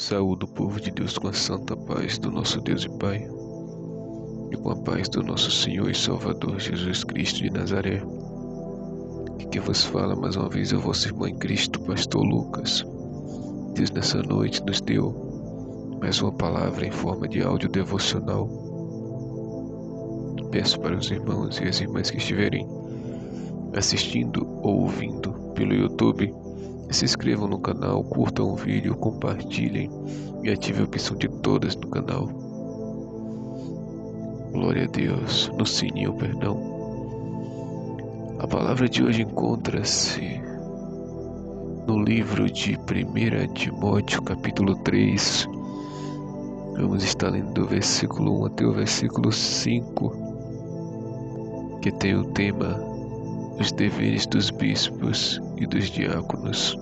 Saúde o povo de Deus com a santa paz do nosso Deus e Pai, e com a paz do nosso Senhor e Salvador Jesus Cristo de Nazaré. E quem vos fala mais uma vez é o vosso irmão em Cristo, Pastor Lucas. Deus nessa noite nos deu mais uma palavra em forma de áudio devocional. Peço para os irmãos e as irmãs que estiverem assistindo ou ouvindo pelo YouTube, se inscrevam no canal, curtam o vídeo, compartilhem e ativem a opção de todas no canal. Glória a Deus, no sininho, perdão. A palavra de hoje encontra-se no livro de 1 Timóteo, capítulo 3. Vamos estar lendo do versículo 1 até o versículo 5, que tem o tema os deveres dos bispos e dos diáconos.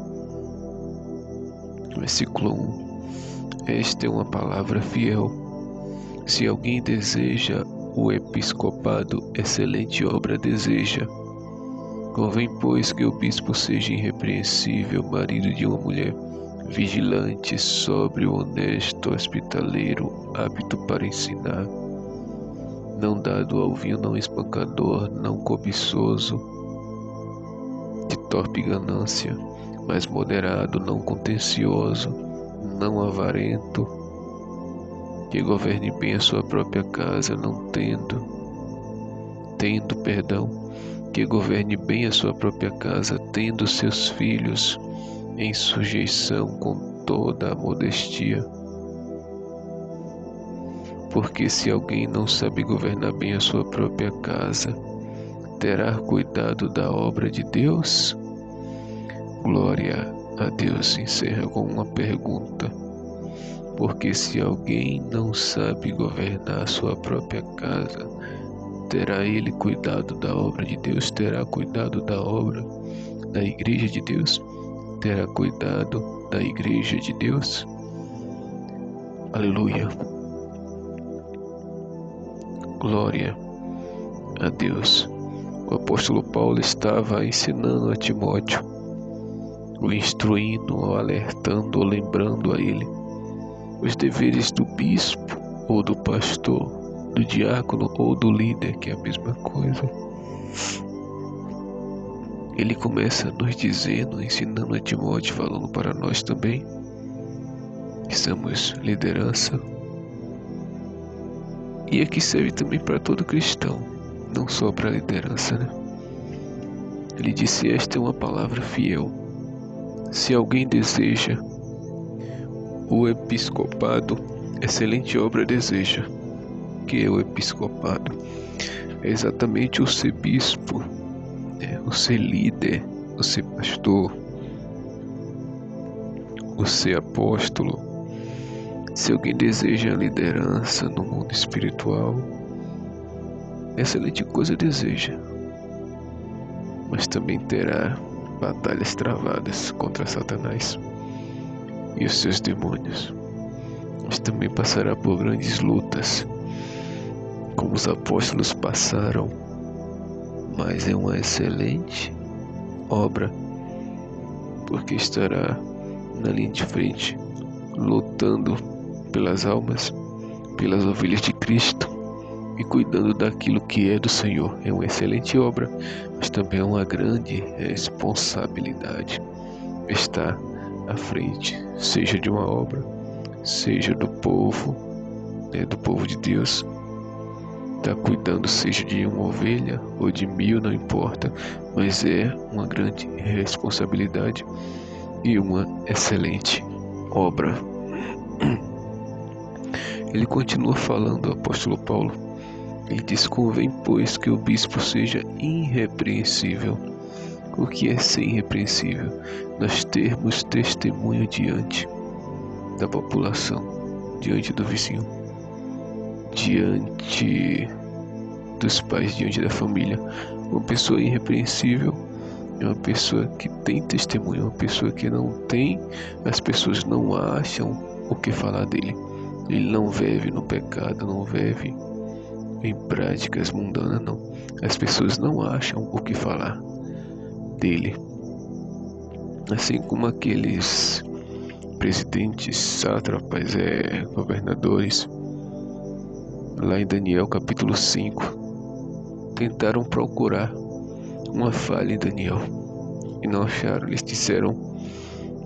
Versículo 1. Esta é uma palavra fiel. Se alguém deseja o episcopado, excelente obra deseja. Convém, pois, que o bispo seja irrepreensível, marido de uma mulher, vigilante, sóbrio, honesto, hospitaleiro, apto para ensinar, não dado ao vinho, não espancador, não cobiçoso, de torpe ganância, mas moderado, não contencioso, não avarento, que governe bem a sua própria casa, que governe bem a sua própria casa, tendo seus filhos em sujeição com toda a modestia. Porque se alguém não sabe governar bem a sua própria casa, terá cuidado da obra de Deus? Glória a Deus. Encerra com uma pergunta. Porque se alguém não sabe governar a sua própria casa, terá ele cuidado da obra de Deus? Terá cuidado da obra da igreja de Deus? Terá cuidado da igreja de Deus? Aleluia. Glória a Deus. O apóstolo Paulo estava ensinando a Timóteo, o instruindo, o alertando, o lembrando a ele os deveres do bispo ou do pastor, do diácono ou do líder, que é a mesma coisa. Ele começa nos dizendo, ensinando a Timóteo, falando para nós também, que somos liderança. E aqui serve também para todo cristão, não só para a liderança, né? Ele disse, esta é uma palavra fiel. Se alguém deseja o episcopado, excelente obra deseja. O que é o episcopado? É exatamente o ser bispo, o ser líder, o ser pastor, o ser apóstolo. Se alguém deseja a liderança no mundo espiritual, excelente coisa deseja, mas também terá batalhas travadas contra Satanás e os seus demônios, mas também passará por grandes lutas, como os apóstolos passaram, mas é uma excelente obra, porque estará na linha de frente, lutando pelas almas, pelas ovelhas de Cristo e cuidando daquilo que é do Senhor. É uma excelente obra, mas também é uma grande responsabilidade estar à frente, seja de uma obra, seja do povo de Deus. Está cuidando, seja de uma ovelha ou de 1000, não importa, mas é uma grande responsabilidade e uma excelente obra. Ele continua falando, o apóstolo Paulo. Ele diz, convém, pois, que o bispo seja irrepreensível. O que é ser irrepreensível? Nós termos testemunho diante da população, diante do vizinho, diante dos pais, diante da família. Uma pessoa irrepreensível é uma pessoa que tem testemunho, uma pessoa que não tem, as pessoas não acham o que falar dele. Ele não vive no pecado, não vive em práticas mundanas, não. As pessoas não acham o que falar dele. Assim como aqueles presidentes, sátrapas, governadores, lá em Daniel capítulo 5, tentaram procurar uma falha em Daniel e não acharam. Eles disseram: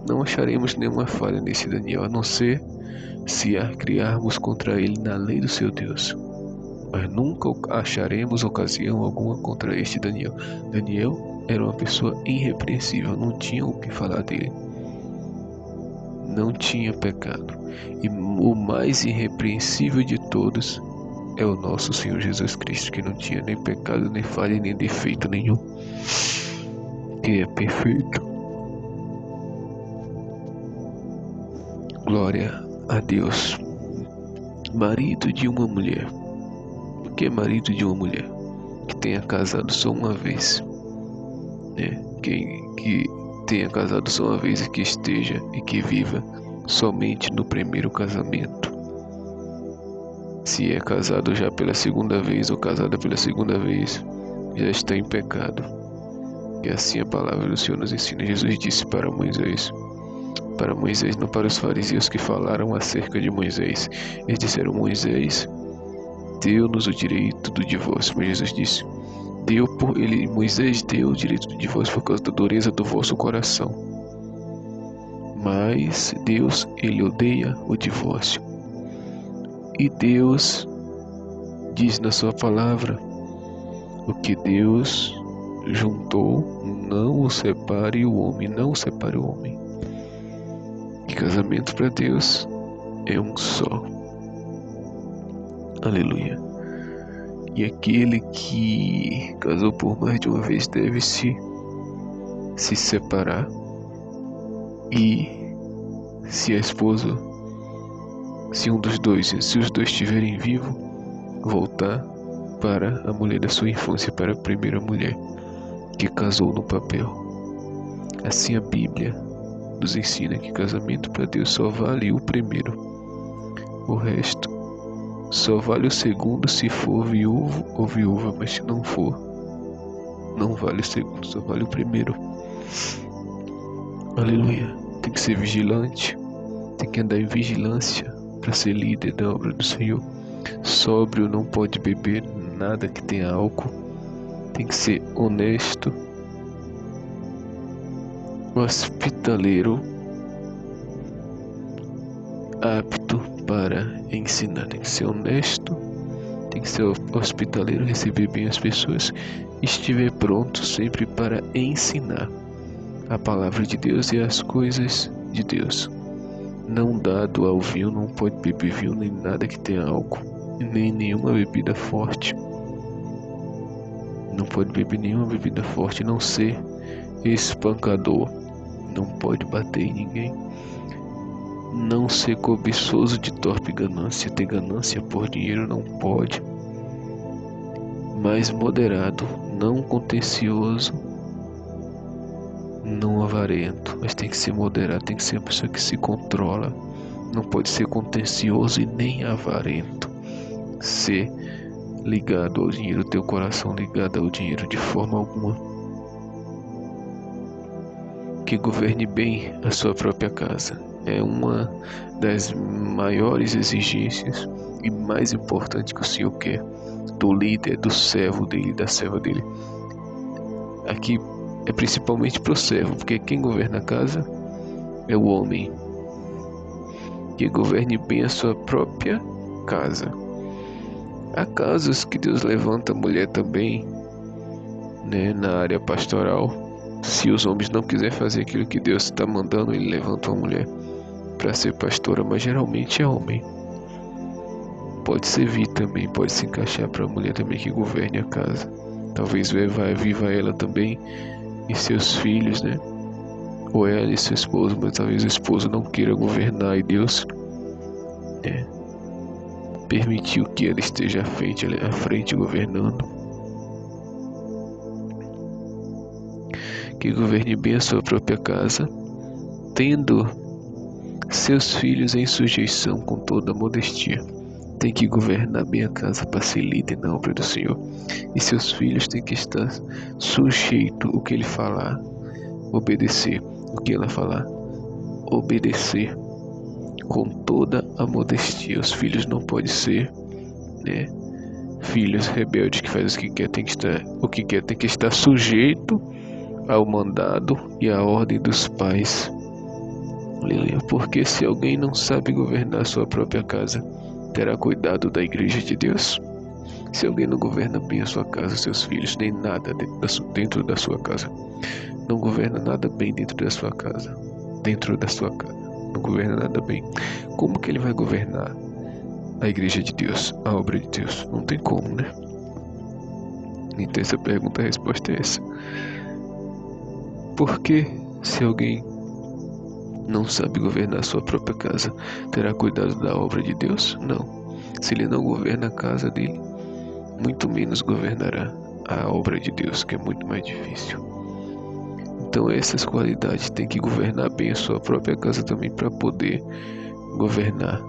não acharemos nenhuma falha nesse Daniel, a não ser se a criarmos contra ele na lei do seu Deus. Mas nunca acharemos ocasião alguma contra este Daniel. Daniel era uma pessoa irrepreensível, não tinha o que falar dele. Não tinha pecado. E o mais irrepreensível de todos é o nosso Senhor Jesus Cristo, que não tinha nem pecado, nem falha, nem defeito nenhum, que é perfeito. Glória a Deus. Marido de uma mulher. O que é marido de uma mulher? Que tenha casado só uma vez, né? Que tenha casado só uma vez e que esteja e que viva somente no primeiro casamento. Se é casado já pela segunda vez ou casada pela segunda vez, já está em pecado. E assim a palavra do Senhor nos ensina. Jesus disse para Moisés, não para os fariseus que falaram acerca de Moisés. Eles disseram: Moisés deu-nos o direito do divórcio. Mas Jesus disse: Moisés deu o direito do divórcio por causa da dureza do vosso coração. Mas Deus, ele odeia o divórcio. E Deus diz na sua palavra: o que Deus juntou, não o separe o homem, não o separe o homem. E casamento para Deus é um só. Aleluia. E aquele que casou por mais de uma vez deve se separar. E se a esposa, se um dos dois, se os dois estiverem vivos, voltar para a mulher da sua infância, para a primeira mulher que casou no papel. Assim a Bíblia nos ensina que casamento para Deus só vale o primeiro. O resto só vale o segundo se for viúvo ou viúva, mas se não for, não vale o segundo, só vale o primeiro. Aleluia. Tem que ser vigilante, tem que andar em vigilância para ser líder da obra do Senhor. Sóbrio, não pode beber nada que tenha álcool. Tem que ser honesto, hospitaleiro, apto para ensinar. Tem que ser honesto, tem que ser hospitaleiro, receber bem as pessoas, estiver pronto sempre para ensinar a palavra de Deus e as coisas de Deus. Não dado ao vinho, não pode beber vinho nem nada que tenha álcool, nem nenhuma bebida forte. Não pode beber nenhuma bebida forte, não ser espancador, não pode bater em ninguém. Não ser cobiçoso de torpe ganância, ter ganância por dinheiro não pode. Mas moderado, não contencioso, não avarento, mas tem que ser moderado, tem que ser uma pessoa que se controla. Não pode ser contencioso e nem avarento. Ser ligado ao dinheiro, teu coração ligado ao dinheiro de forma alguma. Que governe bem a sua própria casa. É uma das maiores exigências e mais importante que o Senhor quer do líder, do servo dele, da serva dele. Aqui é principalmente para o servo, porque quem governa a casa é o homem. Que governe bem a sua própria casa. Há casos que Deus levanta a mulher também, né, na área pastoral. Se os homens não quiserem fazer aquilo que Deus está mandando, ele levanta uma mulher para ser pastora, mas geralmente é homem. Pode servir também, pode se encaixar para a mulher também que governe a casa. Talvez viva ela também e seus filhos, né? Ou ela e seu esposo, mas talvez o esposo não queira governar e Deus permitiu que ela esteja à frente governando. Que governe bem a sua própria casa, tendo seus filhos em sujeição com toda modestia. Tem que governar bem a casa para ser líder na obra do Senhor. E seus filhos têm que estar sujeitos o que ele falar, obedecer. O que ela falar, obedecer. com toda a modestia. Os filhos não podem ser, né, filhos rebeldes que fazem o que quer, tem que estar sujeito ao mandado e à ordem dos pais. Aleluia. Porque se alguém não sabe governar sua própria casa, terá cuidado da igreja de Deus? Se alguém não governa bem a sua casa, seus filhos, nem nada dentro da sua casa, não governa nada bem dentro da sua casa, não governa nada bem, como que ele vai governar a igreja de Deus, a obra de Deus? Não tem como, né? Então essa pergunta, a resposta é essa. Porque se alguém não sabe governar a sua própria casa, terá cuidado da obra de Deus? Não. Se ele não governa a casa dele, muito menos governará a obra de Deus, que é muito mais difícil. Então essas qualidades, tem que governar bem a sua própria casa também para poder governar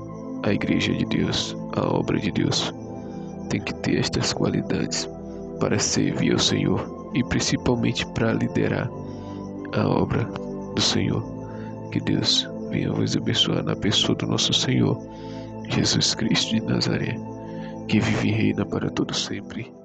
a igreja de Deus, a obra de Deus. Tem que ter estas qualidades para servir ao Senhor e principalmente para liderar a obra do Senhor. Que Deus venha vos abençoar na pessoa do nosso Senhor Jesus Cristo de Nazaré, que vive e reina para todo sempre.